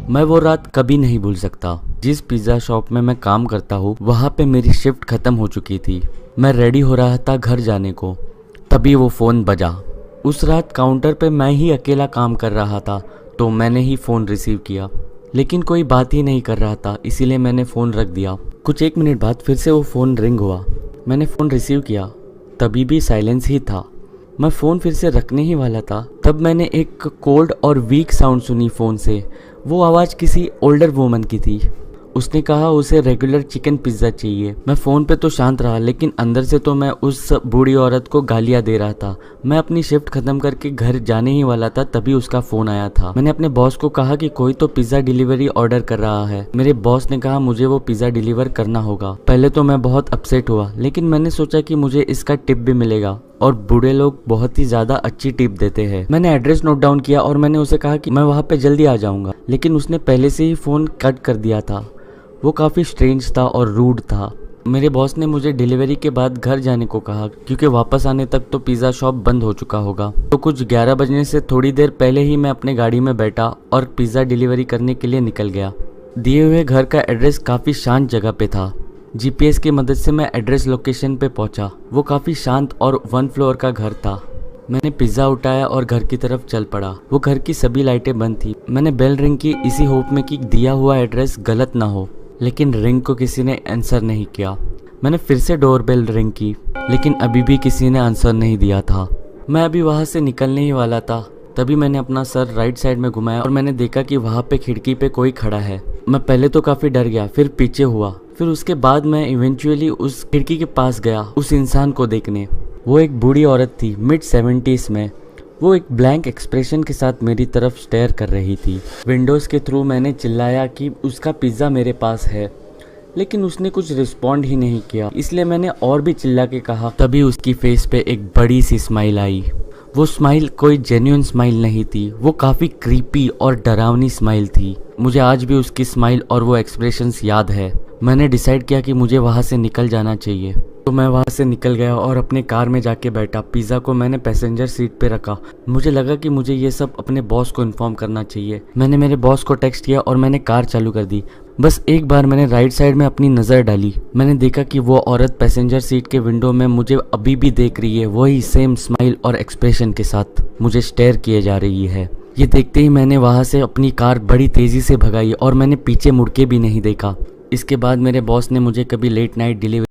मैं वो रात कभी नहीं भूल सकता। जिस पिज़्ज़ा शॉप में मैं काम करता हूँ वहाँ पे मेरी शिफ्ट खत्म हो चुकी थी। मैं रेडी हो रहा था घर जाने को, तभी वो फ़ोन बजा। उस रात काउंटर पे मैं ही अकेला काम कर रहा था, तो मैंने ही फ़ोन रिसीव किया, लेकिन कोई बात ही नहीं कर रहा था, इसीलिए मैंने फ़ोन रख दिया। कुछ 1 मिनट बाद फिर से वो फ़ोन रिंग हुआ। मैंने फ़ोन रिसीव किया, तभी भी साइलेंस ही था। मैं फ़ोन फिर से रखने ही वाला था, तब मैंने एक कोल्ड और वीक साउंड सुनी फ़ोन से। वो आवाज़ किसी ओल्डर वुमन की थी। उसने कहा उसे रेगुलर चिकन पिज़्ज़ा चाहिए। मैं फ़ोन पे तो शांत रहा, लेकिन अंदर से तो मैं उस बूढ़ी औरत को गालियाँ दे रहा था। मैं अपनी शिफ्ट ख़त्म करके घर जाने ही वाला था, तभी उसका फ़ोन आया था। मैंने अपने बॉस को कहा कि कोई तो पिज़्ज़ा डिलीवरी ऑर्डर कर रहा है। मेरे बॉस ने कहा मुझे वो पिज़्ज़ा डिलीवर करना होगा। पहले तो मैं बहुत अपसेट हुआ, लेकिन मैंने सोचा कि मुझे इसका टिप भी मिलेगा, और बूढ़े लोग बहुत ही ज़्यादा अच्छी टिप देते हैं। मैंने एड्रेस नोट डाउन किया और मैंने उसे कहा कि मैं वहाँ पे जल्दी आ जाऊँगा, लेकिन उसने पहले से ही फ़ोन कट कर दिया था। वो काफ़ी स्ट्रेंज था और रूड था। मेरे बॉस ने मुझे डिलीवरी के बाद घर जाने को कहा, क्योंकि वापस आने तक तो पिज़्ज़ा शॉप बंद हो चुका होगा। तो कुछ 11 बजने से थोड़ी देर पहले ही मैं अपने गाड़ी में बैठा और पिज़्ज़ा डिलीवरी करने के लिए निकल गया। दिए हुए घर का एड्रेस काफ़ी शांत जगह पे था। जीपीएस की मदद से मैं एड्रेस लोकेशन पे पहुंचा। वो काफ़ी शांत और 1 फ्लोर का घर था। मैंने पिज़्ज़ा उठाया और घर की तरफ चल पड़ा। वो घर की सभी लाइटें बंद थी। मैंने बेल रिंग की, इसी होप में कि दिया हुआ एड्रेस गलत ना हो, लेकिन रिंग को किसी ने आंसर नहीं किया। मैंने फिर से डोरबेल रिंग की, लेकिन अभी भी किसी ने आंसर नहीं दिया था। मैं अभी वहाँ से निकलने ही वाला था, तभी मैंने अपना सर राइट साइड में घुमाया और मैंने देखा कि वहाँ पे खिड़की पे कोई खड़ा है। मैं पहले तो काफ़ी डर गया, फिर पीछे हुआ, फिर उसके बाद मैं इवेंचुअली उस खिड़की के पास गया उस इंसान को देखने। वो एक बूढ़ी औरत थी, मिड 70s में। वो एक ब्लैंक एक्सप्रेशन के साथ मेरी तरफ स्टेयर कर रही थी। विंडोज़ के थ्रू मैंने चिल्लाया कि उसका पिज़्ज़ा मेरे पास है, लेकिन उसने कुछ रिस्पॉन्ड ही नहीं किया, इसलिए मैंने और भी चिल्ला के कहा। तभी उसकी फेस पे एक बड़ी सी स्माइल आई। वो स्माइल कोई जेन्युइन स्माइल नहीं थी, वो काफ़ी क्रीपी और डरावनी स्माइल थी। मुझे आज भी उसकी स्माइल और वो एक्सप्रेशंस याद है। मैंने डिसाइड किया कि मुझे वहाँ से निकल जाना चाहिए, तो मैं वहाँ से निकल गया और अपने कार में जाके बैठा। पिज़्ज़ा को मैंने पैसेंजर सीट पे रखा। मुझे लगा कि मुझे ये सब अपने बॉस को इन्फॉर्म करना चाहिए। मैंने मेरे बॉस को टेक्स्ट किया और मैंने कार चालू कर दी। बस एक बार मैंने राइट साइड में अपनी नज़र डाली। मैंने देखा कि वो औरत पैसेंजर सीट के विंडो में मुझे अभी भी देख रही है, वही सेम स्माइल और एक्सप्रेशन के साथ मुझे स्टेयर किए जा रही है। ये देखते ही मैंने वहाँ से अपनी कार बड़ी तेज़ी से भगाई और मैंने पीछे मुड़ के भी नहीं देखा। इसके बाद मेरे बॉस ने मुझे कभी लेट नाइट डिलीवरी